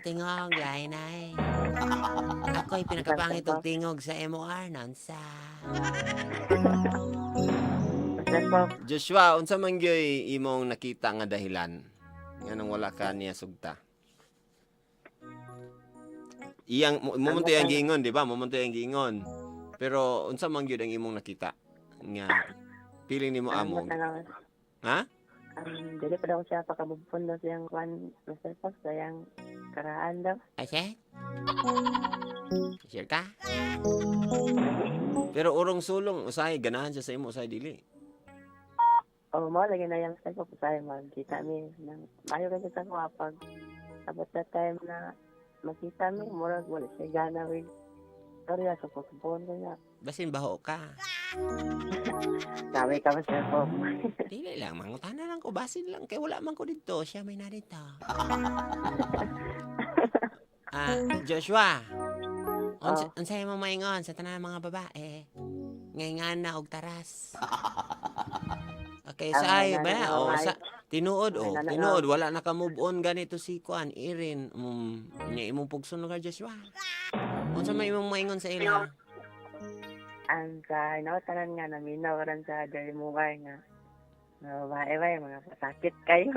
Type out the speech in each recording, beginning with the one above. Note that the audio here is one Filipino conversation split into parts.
tingog, lain ay. Ako'y pinakapangit og tingog sa MOR nonsa. Sir Pop. Joshua, unsa man gyoy imong nakita nga dahilan nganong wala ka niya sugta? Iyang mumunto ang giingon, di ba? Mumunto ang giingon. Pero unsa man gyud ang imong nakita nga piling nimo among? Ha? Dili pa daw siya pakabubon daw siyang kwan, Sir Pop, sayang karaan daw. Ay, siya? Sure ka? Pero urong sulong usahay ganahan siya sa imo, usahay dili. O, mo lagi na yung Sir Pop, sayang magkita mi. Mayo kasi sa ko pag abot na time na makita mi, murag wala siya gana with. Sorry, sa pagkabon ko niya. Basin baho ka. Sabi ka ba, Sir Pop? Dili lang, mangutana lang ko. Basin lang. Kaya wala man ko dito. Siya may na dito. Joshua. Unsay mo maingon sa tanan mga babae? Ngayon na og taras. Okay, sa'yo ba? O, tinuod, tinuod. Wala na ka move on ganito si Kuan, Irin. Niya imong pugson lugar, Joshua. Unsa may imong maingon sa ila? Ang sa inautanan nga, naminaw rin sa dali mukay nga. Babae, mga pasakit kayo.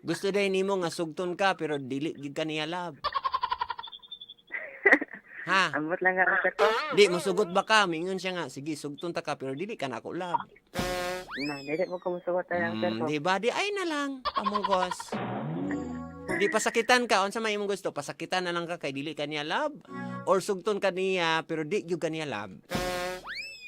Gusto day nimo nga sugton ka pero dili gid ka niya love. Ha? Ambot lang ako sa ko. Di mosugot ba ka? Mingon siya nga, sige sugton ta ka pero dili ka na ako love. Dili mo kumusugot na lang, Sir Pop. Di ba? Di ay na lang, pamungkos. Di pasakitan ka, unsa may imong gusto? Pasakitan na lang ka kay dili ka niya love or sugton ka niya pero di gyud ka niya love.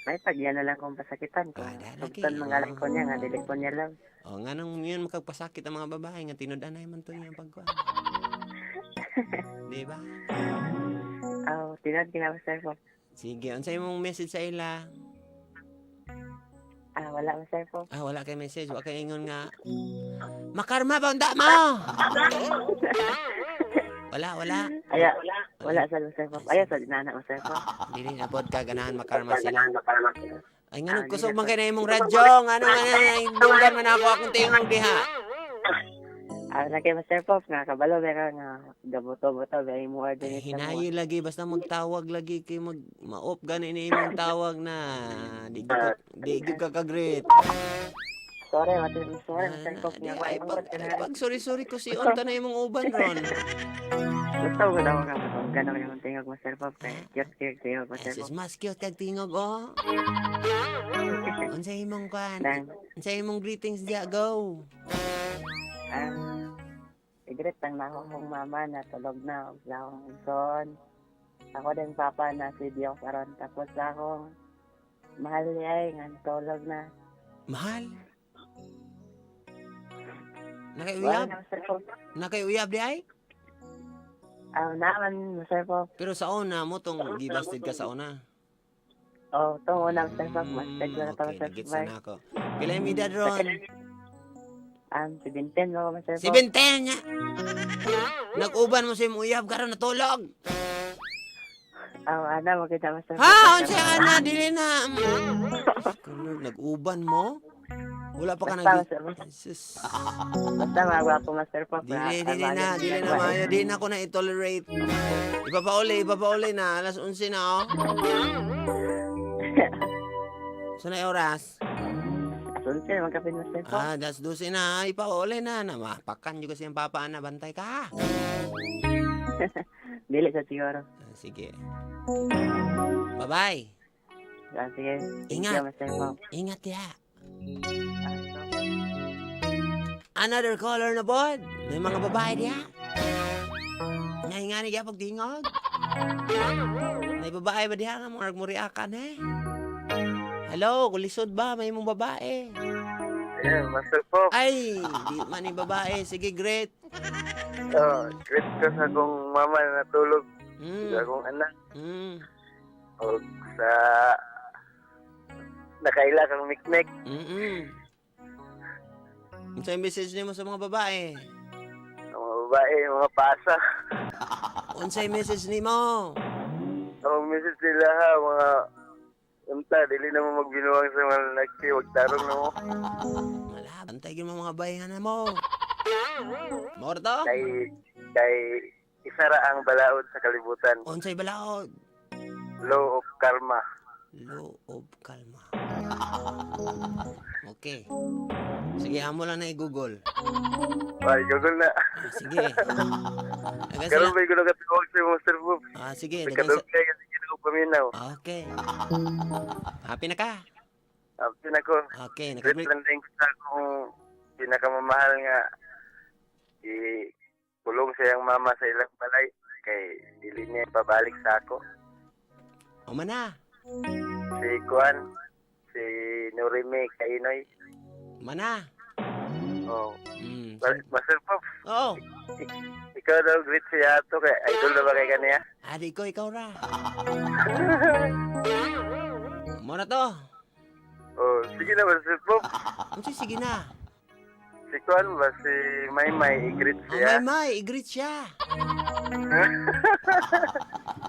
May pagyan na lang kung pasakitan ko. Sugton mangalan ko niya nga, dili ko niya lang. O nga nang yun makagpasakit ang mga babae nga tinud-anay man to niya pagkuan. Di ba? Tinad ginawa, Sir Pop. Sige, unsa imong message sa ila? Wala mo, Sir Pop. Wala kay message, wala kay ingon nga. Makarma ba unda mo? Wala. Wala sa Sir Pop. Aya sa dinana mo, Sir Pop. Dili na pod ka ganahan makarma sila. Ay nga kusog man kay na imong radyo, ngano dugan man ako akong tingog diha. Lagi mo, Sir Pop, nga kabalo nga nga gaboto-boto very more than it. Hinayi lagi basta magtawag lagi kay ma-off gani ni imong tawag na di gyud ka ka-great. Sorry, Sir Pop nga pag sorry ko si on ta na imong uban ron. Gusto ko daw nga ganaw yung tingog mo, Sir Pop. Cute tingog mo, Sir Pop. Mas cute kag tingog oh. Unsa imong kan? Unsa imong greetings dia go? Igret lang na akong mama na tulog na sa akong son. Ako din papa na si Dios karon. Tapos akong mahal niya nga tulog na. Mahal? Nakayuyab di ay? Naman mo, Sir Pop. Pero sa una mo tong gibasted ka sa una. Itong unang Sir Pop. Masted ko na ito, Sir Nagits Pop. na ako. Pila yung edad ron? 17 mo, Sir Pop. 17 niya! Nag-uban mo sa imong uyab karon natulog. Magkita mo, Sir Pop. Unsa ana dili na. Nag-uban mo? Wala pa ka nang Jesus. Basta magwapo mo, Sir Pop. Dili na mayo. Di na ko na i-tolerate. Ipapauli na. Alas 11 na, oh. Saan na oras? Sunse, magkapin mo, Sir Pop. Das 12 na. Ipauli na. Mapakan juga siyang papa na. Bantay ka. Dili sa siguro. Sige. Bye-bye. Sige. Ingat. Sir Pop. Ingat ya. Another caller na bod. May mga babae diya. Ngay nga niya pagtingog. May babae ba diya nga mo reakan eh? Hello, kulisod ba? May mong babae. Master Pop. Ay, di man yung babae. Sige, great. Great ka sa akong mama na natulog. Sa akong anak. O sa nakaila kang mikmek. Sa message niyo mo sa mga babae? Ang mga babae, mga pasa. Unsay message ni mo? Ang message nila ha, mga unta, dili na mo magbinuwang sa mga nagsi, wag tarong na mo. Wala, bantay mo mga bayan na mo. Mao to? Kay isa ra ang balaod sa kalibutan. Unsay balaod? Law of karma. Law of karma. Okay. Sige, amo lang na i-google. Ay, Google na. Sige. Dagan Karon sila. may gulo ka tuwag si Mr. Bob. Sige, May dagan kadugay kasi ginoo paminaw. Okay. Happy na ka? Apin ako. Okay, Great lang din ko sa akong pinakamamahal nga kulong siyang mama sa ilang balay kay dili niya pabalik sa ako. O man na. Si Kuan, si Norime Kainoy. Man na. Oh. Mm. Master Bob, Oo. ikaw daw great siya ato kay idol na ba kay kaniya? Adi ko, ikaw ra. Mo na to. Oh, sige na Master Bob. Unsay sige na. Si Kuan ba si Maymay i-greet Oh, siya? Maymay, i-greet siya.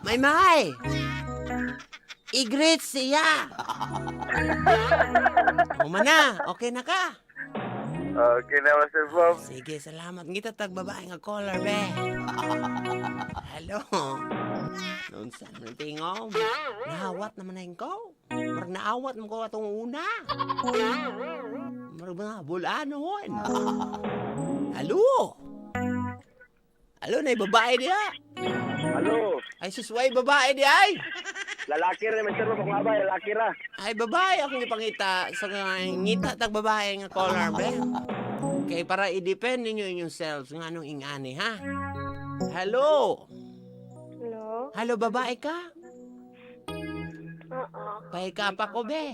Maymay! I-greet siya. O man na, okay na ka. Okay na Master Bob. Sige, salamat. Ngita tag babae nga caller, be. Hello. Noon sa tingom. Nahawat naman na ko. Marag naawat mo ko atong una. Marag mga bulanon. Hello. Hello, na babae diya. Hello. Ay, susway babae diya ay. Lalaki rin Master Bob kung abay, lalaki ra. Ay, babae akong ipangita sa ngita tag babae nga caller, be. Okay, para i-depend ninyo inyong selves nga anong ingani, ha? Hello? Hello? Hello, babae ka? Oo. Paika pa ko, be.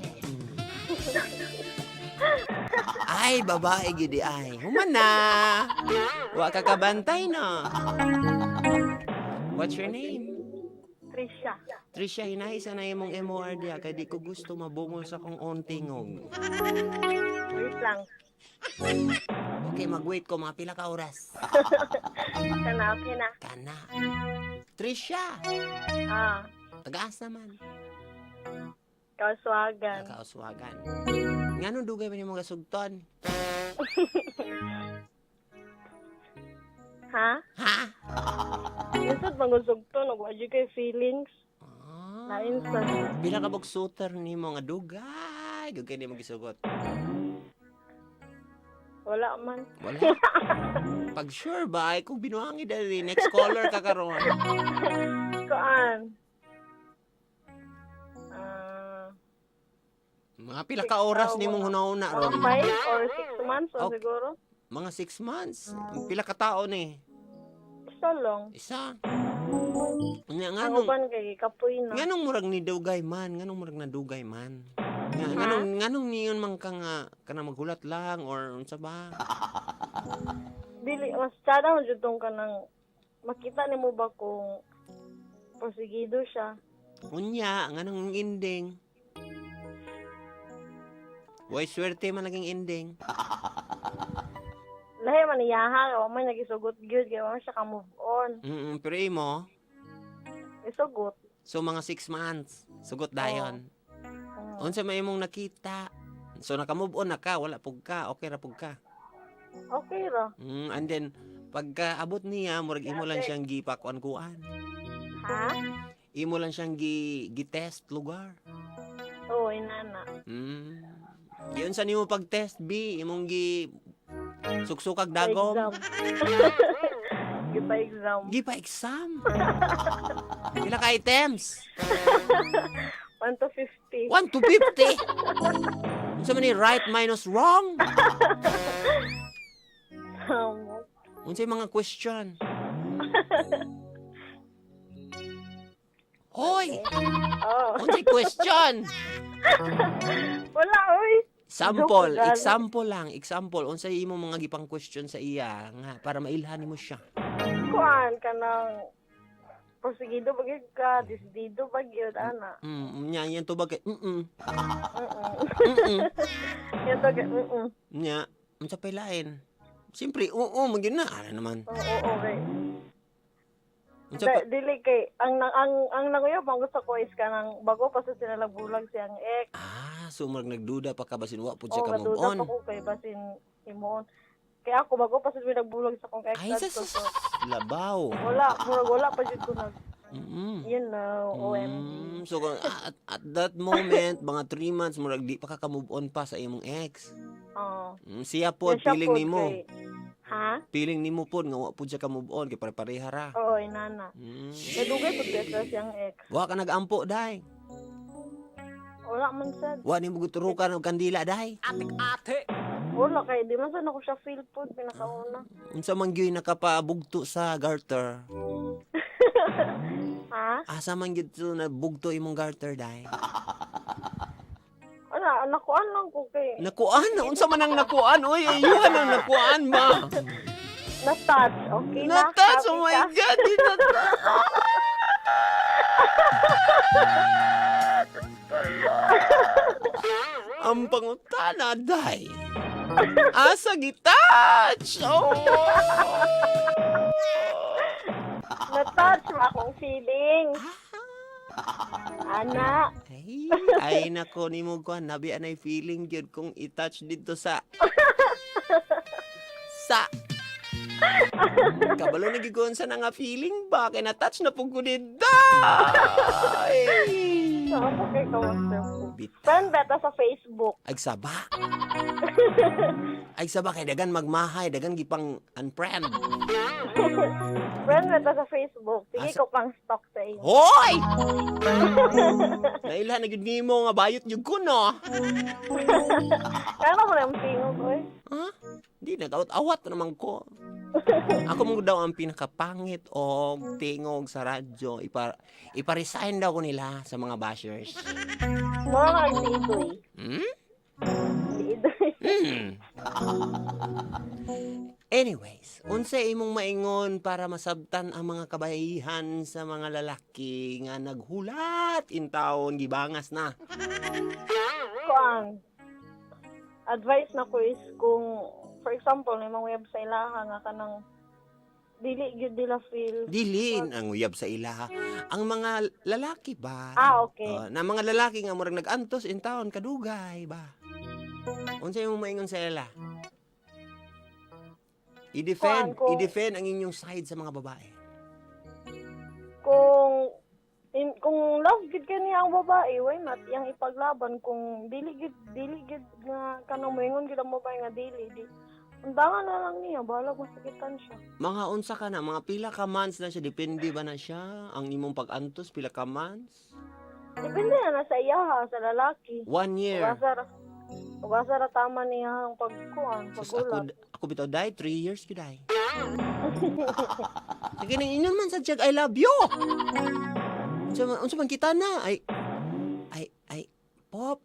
Ay, babae gidi ay. Human na. Wa ka kabantay na. What's your name? Trisha. Trisha, hinahisa na imong MOR diya kay di ko gusto mabungol sa kong ontingog. Wait lang. Okay, mag-wait ko mga pila ka oras. Kana, okay na. Kana. Trisha, Ah, tagas naman. kauswagan. Kauswagan. Nganong dugay ba niyo mga sugton? Ha? Ha? Isot mangusog to, nagwadyo kay feelings. Ah. Lain sa... Pila ka bog shooter ni mga dugay. Dugay ni magisugot. Wala man. Wala. Pag sure ba, ay kung binuhangi dali, next caller ka karon. Kuan. Mga pila ka oras ni mong hunahuna ron. 5 or 6 months o Okay. siguro. Mga 6 months. Pila ka tao ni? Isa lang. Isa. Nga Ang nganong uban kay kapoy na. nganong murag ni dugay man, nganong murag na dugay man. Nga nganong niyon man ka nga kana maghulat lang or unsa ba? Dili, mas tsada mo dyan ka nang makita ni mo ba kung porsigido siya. Unya, nganong ending? Way swerte man naging ending. Lahi man iyaha, wa man nagisugot gyud kay wa man siya ka move on. Pero imo, Isugot. so mga 6 months, sugot dayon. Unsa may imong nakita? So naka-move on na ka, wala pug ka, okay ra pug ka. Okay ra. And then pagka abot niya, murag imo lang siyang gipakuan-kuan. Ha? Imo lang siyang gi-test lugar. Oo, inana. Yun sa nimo pag-test B, imong gi suksukag dagom. Gipa-exam. Gipa-exam. Pila ka items? 1 to 50. 1 to 50. Unsa man ni right minus wrong? Unsay mga question? Hoy, Oh. unsay question? Wala, oy. Sample, Joke, example lang, example. Unsay imo mga gipang question sa iya nga para mailhan nimo siya. Kuan ka ng porsigido bagyod ka, disidido bagyod, ana. Nya yan to bagay. Yan to, Nya, unsa pay lain? Siyempre, oo, magyud na ana naman. Oo, okay. Unsa pa? Dili kay ang nanguyo bang gusto ko is kanang bago pa sa sila nagbulag siyang ex. So marag nagduda pa ka basin wa pud siya ka move Nagduda on. pa ko kay basin imon. Kaya ako bago pa sa nagbulag sa kong Ay, ex ko. So, labaw. wala pa jud ko nag Mm. yun na OMG. So, at that moment, mga 3 months, murag di pa ka move on pa sa imong ex. Oo. Siya po, Yan siya feeling pod nimo. kay- Ha? Feeling nimo po, nga wa po siya ka move on, kay pare-pareha ra. Oo, inana. Mm. Nadugay po sa siyang ex. Wa ka nag-ampo, day. Wala man sad. Wa ni mo guturukan og kandila, day. Wala kay di man sad ako siya feel pod pinakauna. Unsa man gyud nakapabugto sa garter? Ha? Asa man gyud so nabugto imong garter, day? Nakuan lang ko kay Nakuan? Unsa man ang nakuan? Uy, ayuhan ang nakuan ba? na-touch. Okay na. Na-touch, Happy oh my ka? God, di na-touch. Ang pangutana, day. Asa gitouch? Oh. Na-touch mo akong feeling. Ana. Ay nako ni mo ko nabi anay feeling gyud kung i-touch dito sa kabalo na gigon sa nga feeling ba kay na-touch na pug ko dito. Saan po kay kawasan po? Bita. Friend beta sa Facebook. Ay saba kay dagan magmahay, dagan gipang unfriend. Friend beta sa Facebook. Sige Asa- ko pang stalk sa iyo. Hoy! Naila na gyud nimo nga bayot jud ko no. Kaya mo lang tingog, oy. Ha? Di nag-awat naman ko. Ako mo daw ang pinakapangit o tingog sa radyo. Ipa-resign daw ko nila sa mga bashers. Mga nagtiidoy. Hmm? Tiidoy. Anyways, unsa imong maingon para masabtan ang mga kabayihan sa mga lalaki nga naghulat in taon gibangas na. Kuang. Advice na ko is kung for example, may mga website laha nga kanang dili gyud nila feel. Dilin ang uyab sa ila. Ang mga lalaki ba? Okay. Na mga lalaki nga murag nag-antos in taon kadugay ba? Unsa imong maingon sa ila? Kuan, kung- I-defend ang inyong side sa mga babae. Kung love gid kani ang babae, why not yang ipaglaban kung dili gid nga kanang moingon gid ang babae nga dili di. Undangan na lang niya, bahala masakitan siya. Mga unsa ka na, mga pila ka months na siya, depende ba na siya? Ang imong pag-antos, pila ka months? Depende na sa iya ha, sa lalaki. 1 year. Ugasa ra tama niya ang pagkuan, Sus, pagulat. ako bitaw, day, 3 years ko, day. Sige, nang inyon man sa tiyag, I love you! Unsa man kita na? Ay, pop.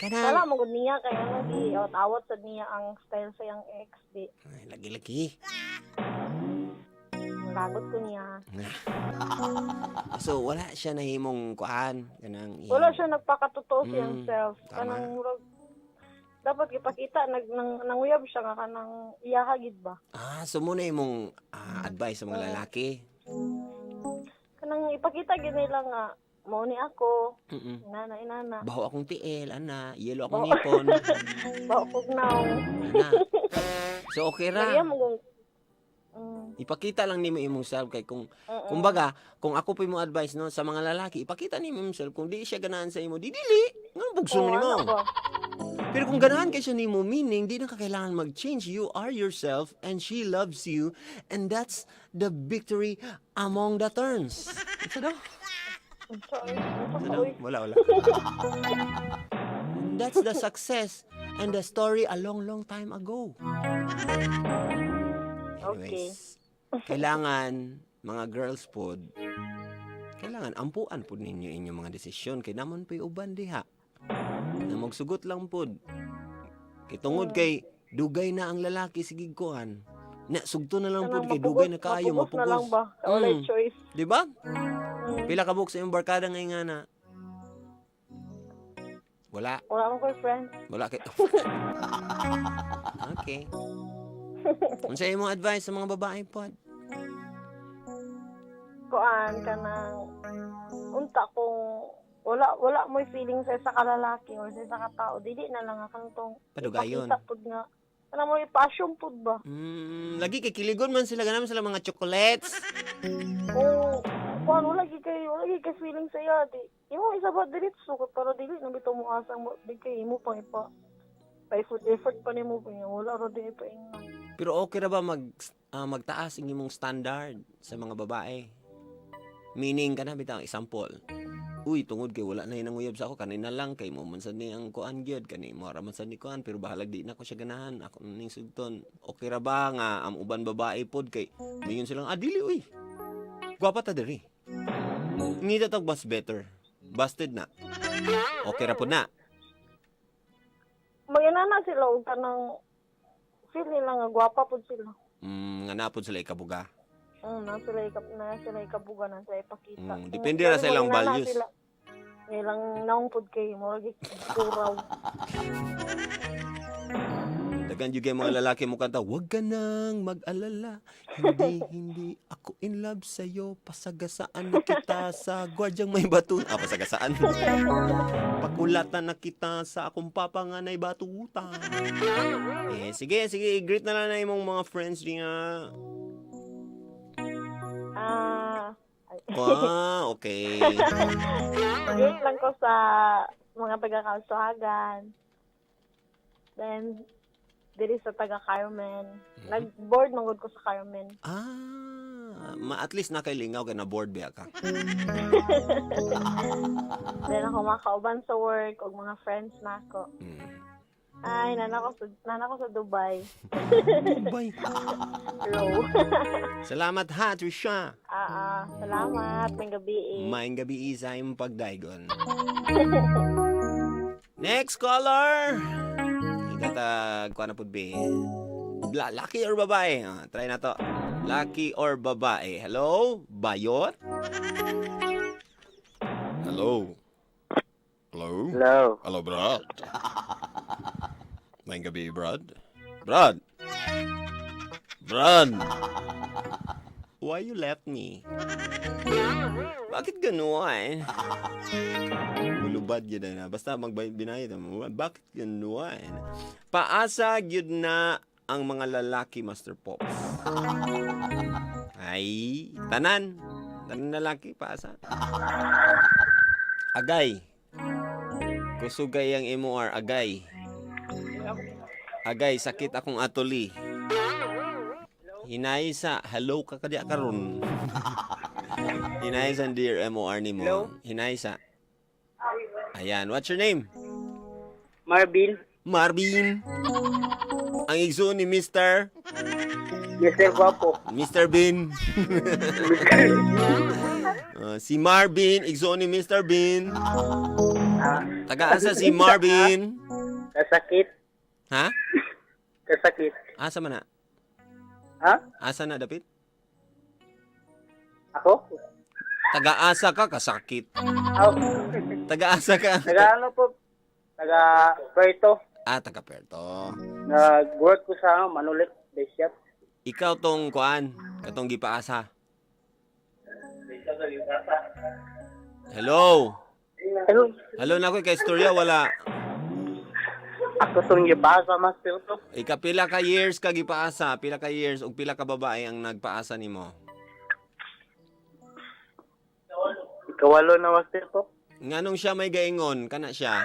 Wala Kanang. mo gud niya kay ano di awat sa niya ang style sa yang ex di. Ay, lagi-lagi. Lagot ko niya. So, wala siya nahimong kuan. Kanang, Wala siya nagpakatotoo sa Mm, himself. tama. Kanang murag dapat ipakita nanguyab siya nga kanang iyaha gid ba. So muna imong advice sa mga lalaki. Kanang ipakita gid nila nga mao ni ako, Mm-mm. inana. Baho akong tiil, ana. Yelo akong ngipon. Bakog naong. Ana. So, okay Kaya ra. mo kung Ipakita lang nimo imong self kay kumbaga kung ako po mo advice no sa mga lalaki ipakita nimo imong self kung di siya ganahan sa imo di dili ngano bugso mo nimo pero kung ganahan kay siya nimo meaning di na ka kailangan mag-change you are yourself and she loves you and that's the victory among the turns ito daw wala that's the success and the story a long time ago. Anyways, kailangan mga girls pod, kailangan ampuan pod ninyo inyong mga desisyon kay namon pay uban diha. Na magsugot lang pod. Kay tungod kay dugay na ang lalaki sige kuan. Na sugto na lang pod kay dugay na kaayo mapugos na lang mapugos. ba? Wala choice. Di ba? Pila ka buok sa imong barkada ngay nga na. Wala. Wala akong boyfriend. Wala kay. Okay. Unsa imong advice sa mga babae pod? Kuan kanang unta kung wala mo'y feeling sa isa ka lalaki or sa isa ka tao, dili na lang akong tong Padugayon. ipakita pud nga Ano mo passion food ba? Lagi kay kiligon man sila ganam sila mga chocolates. Oo. Paano lagi kay feeling saya di. Imo isa ba diretso pero dili na bitaw mo asang mo di kay imo pang ipa. Pay food effort pa nimo pa wala ra di pa ingnan. Pero okay ra ba magtaas ang imong standard sa mga babae? Meaning kana bitaw example. Uy, tungod kay wala na hinanguyab sa ako kanina lang kay mo man sad ni ang kuan gyud kani mo ra man sad ni kuan pero bahalag di na ko siya ganahan ako ning sugton. Okay ra ba nga ang uban babae pod kay mingon silang dili uy. Gwapa ta diri. Ngita tag bus better. Busted na. Okay ra pod na. Mayanana sila og tanang feel nila nga gwapa pod sila. Nga napod sila ikabuga. Na sila ikabuga na sa ipakita. Depende ra sa ilang values. Ilang naong pod kay mo lagi kuraw. Dagan yung mga lalaki mo kanta, "Wag ka nang mag-alala, hindi ako in love sa'yo, pasagasaan na kita sa gwardyang may bato." Pasagasaan. Pakulatan na kita sa akong papanganay batuta. Sige, i-greet na lang na imong mga friends niya. Okay. Mag-greet lang ko sa mga taga-Kalsohagan. Then, diri sa taga-Carmen. Nag-board manggod ko sa Carmen. At least nakailingaw ka na board ba ka? Then ako makauban sa work o mga friends na ako. Ay, nana ko sa Dubai. Dubai. Hello. Salamat ha, Trisha. Salamat. May gabi Maing gabi sa imong pagdaygon. Next caller. Itatag ko na po be. Lucky or babae? Try na to. Lucky or babae? Hello? Bayot? Hello? Hello? Hello. Hello, Brad. Maing gabi, Brad. Brad! Brad! Why you left me? Bakit ganuan? Bulubad yun na. Basta magbinayad mo. Bakit ganuan? Paasa yun na ang mga lalaki, Master Pops. Ay, tanan. Tanan lalaki, paasa. Agay. Kusugay ang MOR, agay. Agay, sakit akong atuli. Hinay sa, hello ka kadya karon. Hinay sa dear MOR ni mo. Hello? Hinay sa. Ayan, what's your name? Marvin. Marvin. Ang igsoon ni Mr. Mr. Guapo. Mr. Bean. Si Marvin, igsoon ni Mr. Bean. Taga-asa si Marvin. Kasakit. Ha? Kasakit. Asa man na? Ha? Asa na, David? Ako? Taga-asa ka, kasakit. Oh. Taga-asa ka. Taga ano po? Taga Puerto. Taga-Perto. Nag-work ko sa Manulit Day Shop. Ikaw tong kuan, katong gipaasa. Hello. Hello. Hello na ko kay istorya wala. Ako itong gipasa, Master to. Pila ka years ka gipaasa, pila ka years ug pila ka babae ang nagpaasa nimo? Ikawalo na, Master to. Nganong siya may gaingon kana siya?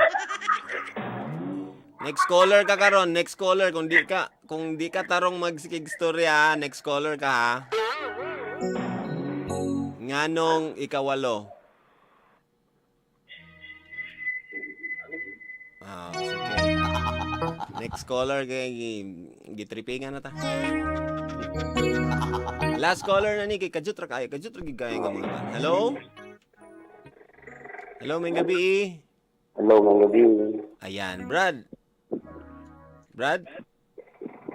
Next caller ka karon, next caller kung di ka tarong magsikig storya, next caller ka ha. Nganong ikawalo? Sige. Next caller kay gitripingan na ta. Last caller na ni kay Kajut ra gigaya nga mga ban. Hello? Hello, may gabi. Hello, mga gabi. Ayan, Brad. Brad?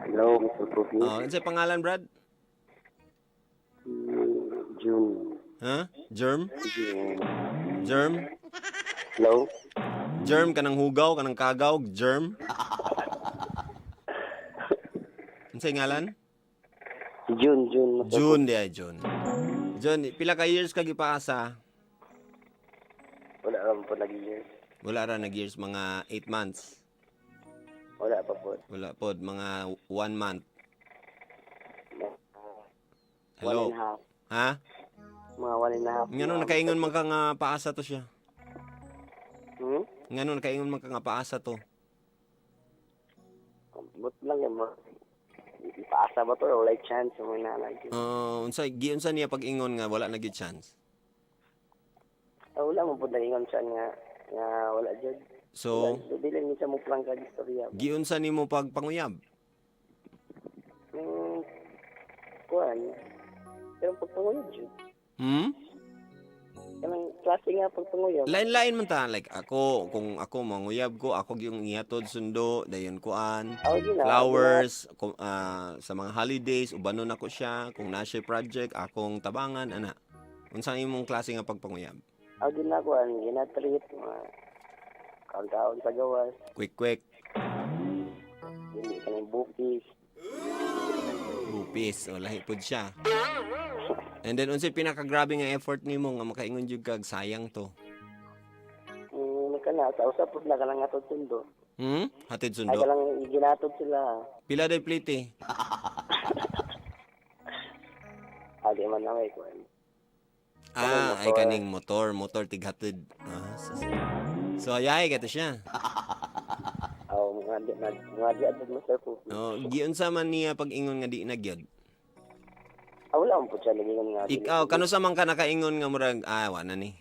Hello, Mr. Coffee. Ano sa'yo pangalan, Brad? June. Ha? Germ? Germ? Hello? Germ, kanang hugaw, kanang kagaw, germ? Ano sa'yo ngalan? June. June, June. June, pila ka years ka gipaasa? Wala naman po nag-years. Wala ra nag-years, mga 8 months. Wala pa po. Wala pod, mga 1 month. One Hello. and a half. Ha? Mga 1.5. Ngano nakaingon man ka nga paasa to siya? Hmm? Ngano nakaingon man ka nga paasa to? But lang yan mo. Ipaasa ba to? Wala chance mo na lagi. Unsa niya pag-ingon nga wala na gyud chance. Wala mo po naingon siya nga wala dyan. So, Dili ni siya mo plan ka istorya. giunsa nimo pagpanguyab? Kuan. Pero pagpanguyab dyan. Kanang klase nga pagpanguyab. Lain-lain man ta, like kung ako manguyab ko, ako yung ihatod sundo, dayon kuan, flowers, sa mga holidays ubanon ako siya, kung na siya project akong tabangan ana. Unsa imong klase nga pagpanguyab? Din na kuan, ginatreat mga kaon sa gawas. Quick. Dili kanang bukis. Bupis, o lahi pod siya. And then unsay pinakagrabe nga effort nimo nga makaingon jud kag sayang to? Kana sa usap pud na kanang atod sundo. Hatid Ay sundo. kanang ginatod sila. Pila day plite? Di man na may kuan. Ay kaning motor tighatid. So ayay kato siya. Mga di atod mo sir po. Giunsa man niya pag-ingon nga di na gyud? Wala mo po siya naging nga. Ikaw kano sa man ka nakaingon nga murag wa na ni.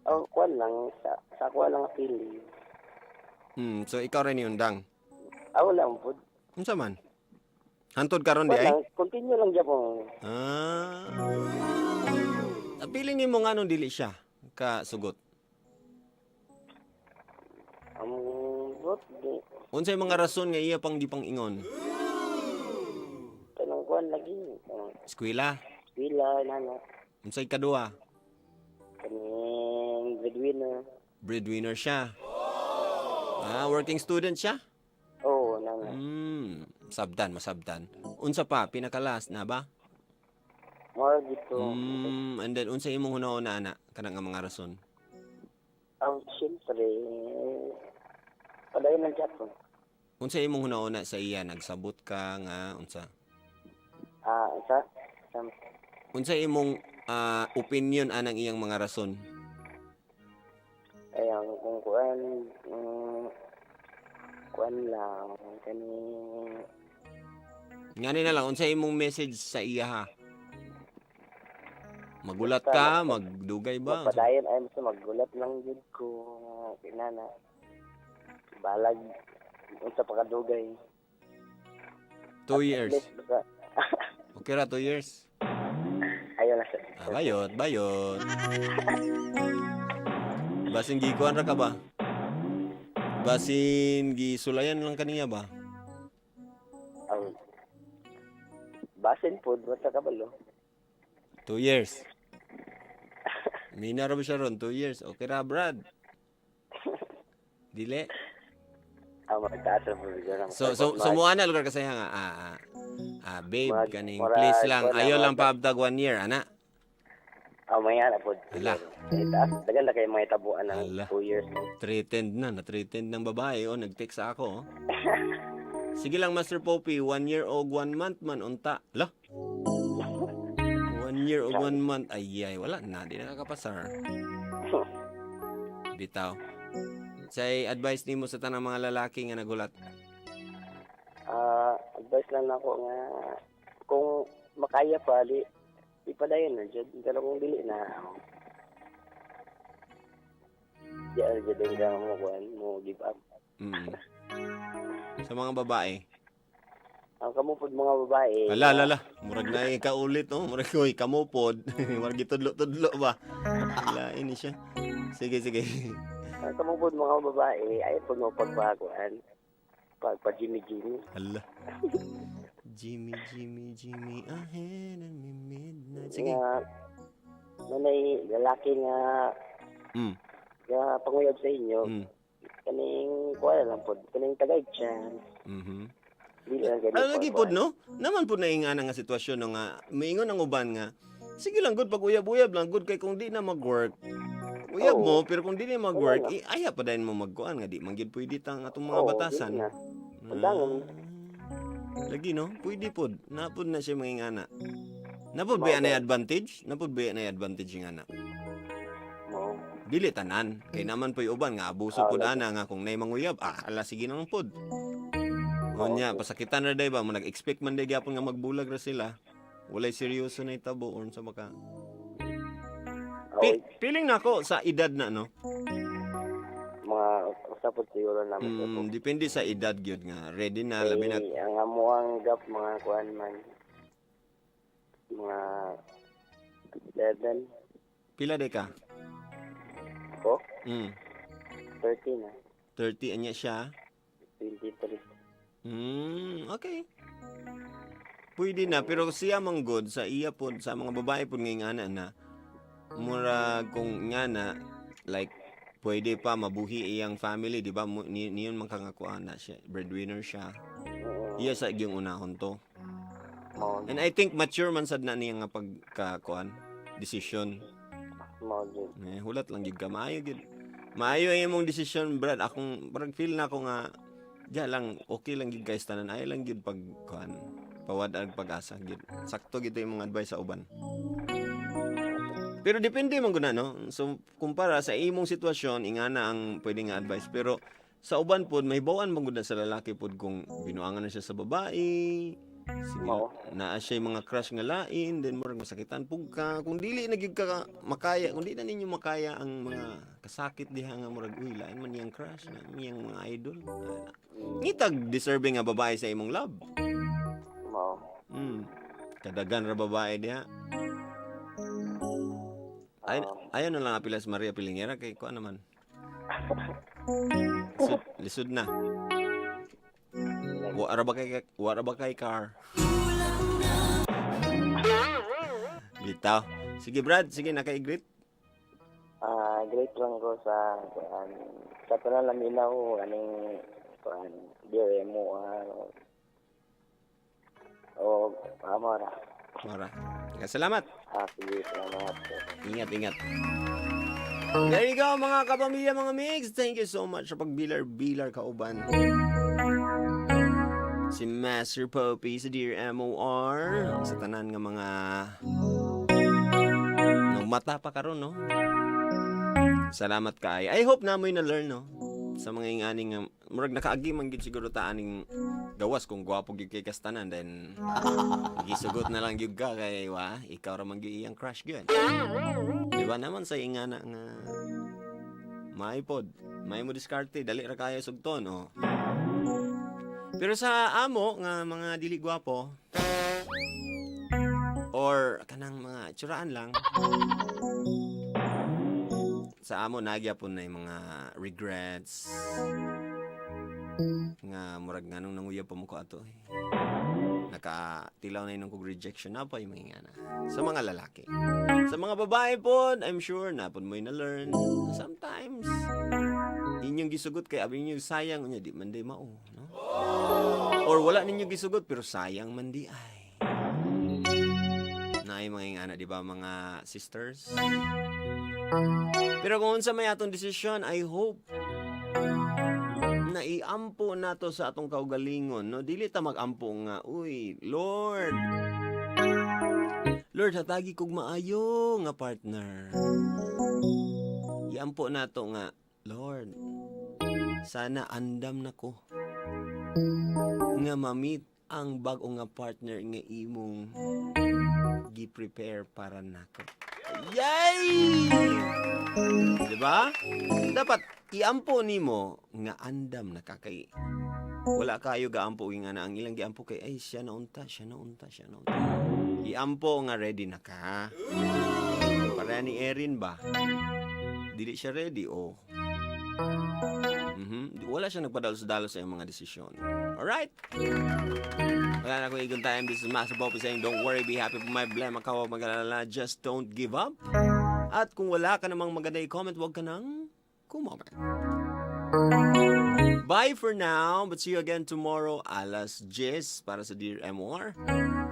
Kuan lang sa kuan lang feeling. So ikaw rin yung dang. Wala mo po. Unsa man? Hantod karon di ay? Continue lang dyan po. Piling nimo nga nung dili siya ka sugot. But di. Unsay mga rason nga iya pang di pang ingon? Kanang kuan lagi. Eskwela. Nana. Unsay kadua? Kaning breadwinner. Breadwinner siya. Working student siya? Oo, nana. Masabdan. Unsa pa pinakalas na ba? More dito. And then unsay imong hunauna ana kanang nga mga rason? Siyempre, padayon ng chat ko. Unsa imong hunauna sa iya nagsabot ka nga unsa? Unsa imong opinion anang iyang mga rason? Ayang kung kuan lang kani. Ngani na lang unsa imong message sa iya ha? Magulat ka, magdugay ba? Padayon ay mas magulat lang jud ko kinana. Balag unsa pa kadugay. 2 years. Okay ra 2 years. Ayaw na siya. Bayot. Basin gikuan ra ka ba? Basin gisulayan lang kaniya ba? Basin po, basta kabalo. 2 years. Mina ra ba siya ron? 2 years. Okay ra, Brad. Dili. Magtaas na po. So mo ana lugar kasaya nga. Babe, kaning please lang. Ayo lang paabtag 1 year, ana. May ana po. Hala. Dagan na kayo mga tabuan ng 2 years. Na-threatened ng babae, nag-text ako, Sige lang, Master Poppy, 1 year o 1 month man, unta. 1 year o 1 month, ay, wala na, di na nakapasar. Bitaw. Say, advice nimo sa tanang mga lalaki nga nagulat. Advice lang ako nga, kung makaya pa, ipadayon na dyan. Pero kung dili na, dyan mo give up. Sa mga babae. Ang kamupod mga babae. Ala. Murag na ikaulit, Murag ko, kamupod. Murag itudlo-tudlo ba? Lain siya. Sige. Ang kamupod mga babae, ay po mo pagbaguan. Pagpa-Jimmy. Hala. Jimmy, ahead and midnight. Sige. Nanay, lalaki nga, panguyab sa inyo. Kaning, kuha lang po, kaning tagay chance. Lagi po, no? Naman po na nga sitwasyon nga, maingon ang uban nga, sige lang, good, pag uyab-uyab lang, good kay kung di na mag-work. Uyab mo, pero kung di na mag-work, aya pa dahil mo magkuhan nga, di manggid pwede tang atong mga batasan. Undangan. Lagi no, pwede pod. Napod na siya mga ana. Napod ba na advantage? Napod ba na advantage ng ana? Mo. Dili tanan. Kay naman po yung uban nga abuso pod ana nga kung nay manguyab, ala sige nang pod. Unya pasakitan ra day ba mo nag-expect man day gyapon nga magbulag ra sila. Walay seryoso na itabo or sa baka. Piling na ako sa edad na no. Mga usapod siguro namin. Depende sa edad gyud nga. Ready na labi na. Ang amo ang gap mga kuan man. Mga 7. Pila day ka? Ko? 30 13 na. anya siya. 23. Okay. Pwede na pero siya man good sa iya pod sa mga babae pod ngayong ana na mura kung nga na like pwede pa mabuhi iyang family di ba niyon man kangakuan na siya breadwinner siya. Iya sa gyung unahon to. And I think mature man sad na niya nga pagkakuan decision. Hulat lang gid ka maayo gid. Maayo ay imong decision brad akong parang feel na ako nga lang okay lang gid guys tanan ay lang gid pagkuan pawad ang pag-asa gid. Sakto gid yung mga advice sa uban. Pero depende man gud na no. So kumpara sa imong sitwasyon ingana ang pwede nga advice pero sa uban pod may bawan man gud na sa lalaki pod kung binuangan na siya sa babae. Sige, naa siya mga crush nga lain then murag masakitan pug ka kung dili na gyud ka makaya kung di na ninyo makaya ang mga kasakit diha nga murag uy lain man yang crush na yang mga idol. Ngitag deserving nga babae sa imong love. Kadagan ra babae diha. Ayon na lang apilas Maria Pilingera kay ko naman. Lisod na. Wara ba kay car? Bitaw. Sige Brad, sige naka-greet. Great lang ko sa tanan laminaw aning dire mo amora. Mara. Salamat. Sige, salamat. Ingat. There you go mga kapamilya, mga mix. Thank you so much sa pagbilar-bilar kauban. Si Master Poppy sa Dear MOR. Sa tanan nga mga mata pa karon no. Salamat kay. I hope na mo'y na-learn no. Sa mga inganing nga murag nakaagi man gid siguro ta aning gawas kung gwapo gyud kay kastanan then gisugot na lang gyud ka kay ikaw ra man gyud iyang crush gyud. Di ba naman sa ingana nga maipod, may mo diskarte dali ra kaya sugton oh. Pero sa amo nga mga dili gwapo or kanang mga tsuraan lang sa amo nagyapon na yung mga regrets nga murag nganong nanguyab pa mo ko ato nakatilaw na yun kong rejection na pa yung mga na sa mga lalaki sa mga babae po I'm sure na po mo na learn sometimes inyong gisugot kay abi niyo sayang unya di man day mao no? Or wala ninyo gisugot pero sayang man di ay na yung mga ingana di ba mga sisters. Pero kung unsa may atong desisyon, I hope na iampo nato sa atong kaugalingon, no? Dili ta magampo nga, uy, Lord, hatagi kog maayo nga partner. Iampo nato nga, Lord, sana andam nako nga mamit ang bag-o nga partner nga imong gi-prepare para nako. Yay! Diba? Dapat iampo nimo nga andam nakakay. Wala kayo gaampo nga na ang ilang giampo kay ay siya na unta. Iampo nga ready na ka. Para ni Erin ba? Dili siya ready oh. Wala siya nagpadalos-dalos sa mga desisyon. Alright? Wala na akong igon time. This is Master Poppy saying, don't worry, be happy for my blame. Makawa mag-alala, just don't give up. At kung wala ka namang maganda i-comment, huwag ka nang kumament. Bye for now, but see you again tomorrow, alas 10 para sa Dear MOR.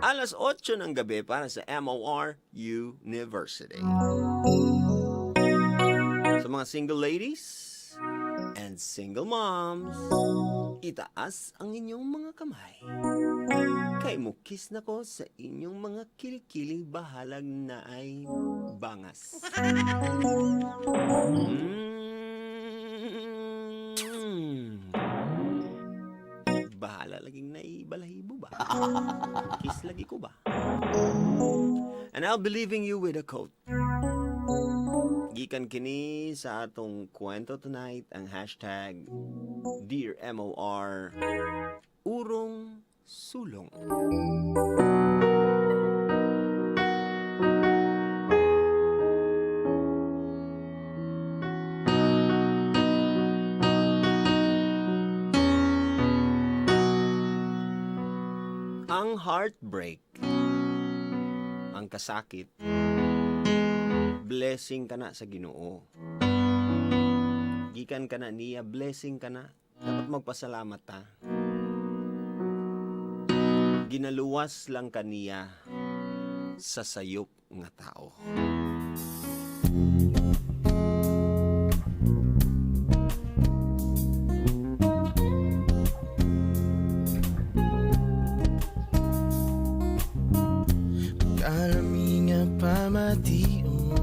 Alas 8 ng gabi para sa MOR University. Sa mga single ladies and single moms, Itaas ang inyong mga kamay. Kay mukis na ko sa inyong mga kilikili bahalag na ay bangas. Bahala laging naibalahibo ba? Kiss lagi ko ba? And I'll be leaving you with a quote. Gikan kini sa atong kwento tonight ang hashtag Dear MOR Urong Sulong. Ang heartbreak, ang kasakit, blessing ka na sa Ginoo. Gikan ka na niya, blessing ka na. Dapat magpasalamat ta. Ginaluwas lang ka niya sa sayop nga tao. Kalami nga pamation,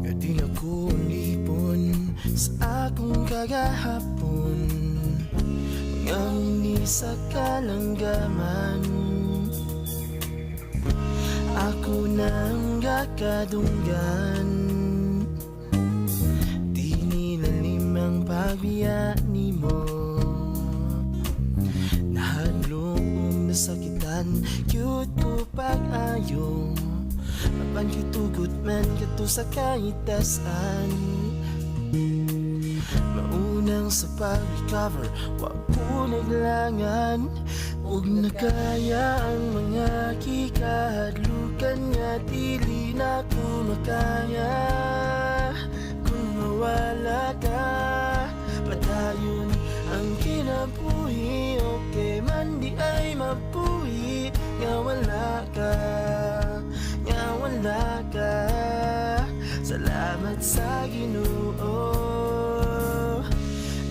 kading ako lipon sa akong kagahapon. Ngayon sa kalanggaman, ako nang gakadunggan. Di nilalim ang pagbiya ni mo, nahadlong nasakitan, cute ko pag-ayo. Mapan kitugot man kato sa kahitasan. Maunang sa pag-recover, wag ko naglangan. Huwag na kaya ang mga kikahadlukan nga dili na ko makaya. Kung mawala ka, padayon ang kinabuhi. Okay man di ay mabuhi, nga wala ka, nga wala ka. Salamat sa Ginoo,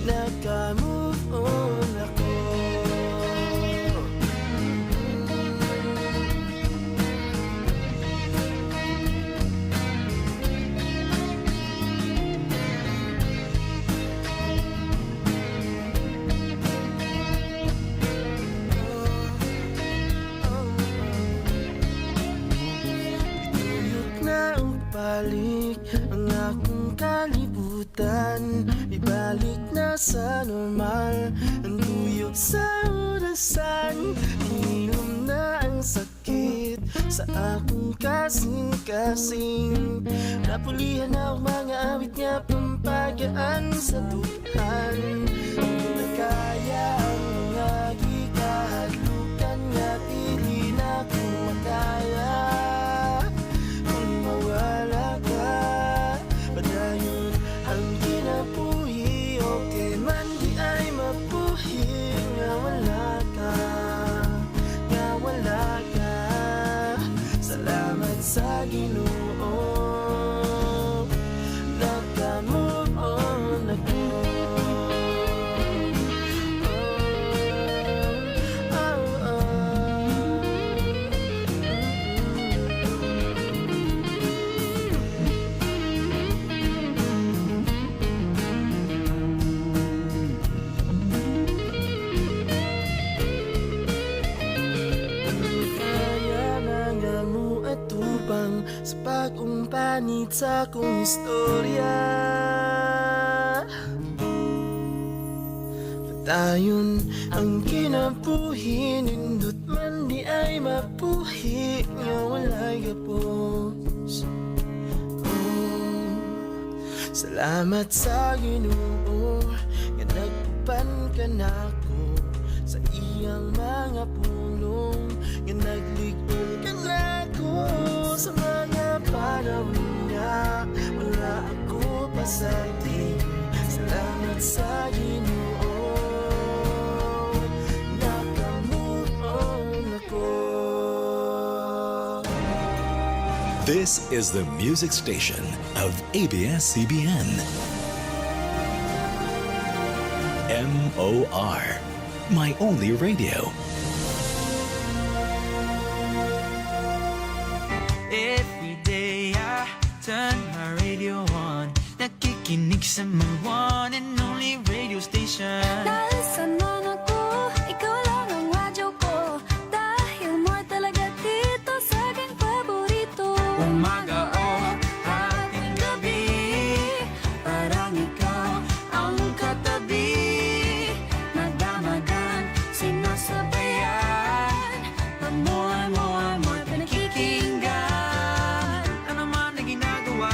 naka-move on ako. Ituyok na balik ang akong kalibutan. Ibalik na sa normal ang tuyok sa orasan. Inom na ang sakit sa akong kasing-kasing. Napulihan na ang mga awit niya, pampagaan sa tuhan. Hindi na kaya ang mga gikahadlukan nga dili na ko makaya. Kung mawala ka, padayon ang kinabuhi. Okay man di ay mabuhi, nga wala ka, nga wala ka. Salamat sa Ginoo, naka-move on ako. Sa pag-umpanit sa akong istorya, padayon ang kinabuhi. Nindot man di ay mapuhi, nga wala'y gapos. Salamat sa Ginoo, nga nagpan ka nako sa iyang mga pulong, nga nagligol ka nako sa mga panahon nga wala ako pasanti. Salamat sa Ginoo, naka-move on ako. This is the music station of ABS-CBN. MOR, my only radio. Every day I turn my radio on. Nakikinig sa my one and only radio station. Naasan man ako, ikaw lang ang radyo ko. Dahil more talaga dito sa aking paborito. Umaga o hating gabi, parang ikaw ang katabi. Madamagan, sinasabayan, more pinakikinggan. Ano man na ginagawa,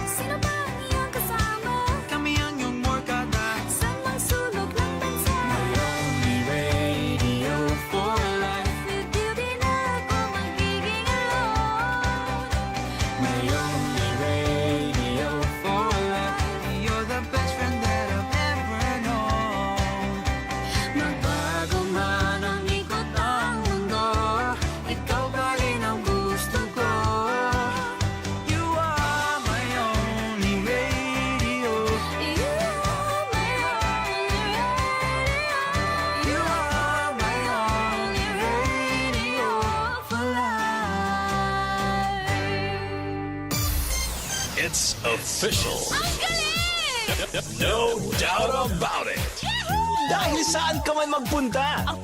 Sino ba ang iyong kasama? kami ang iyong more kada. Sa mga sulok ng bansa. Only radio for life. With you di na ako magiging alone. My only radio for life. You're the best friend that I've ever known. Magbago man ang ikot ang mundo, ikaw pa rin ang gusto ko. You are my only radio. You are my only radio. You are my only radio for life. It's official. Ang galing! No doubt about it. Dahil saan ka man magpunta, ang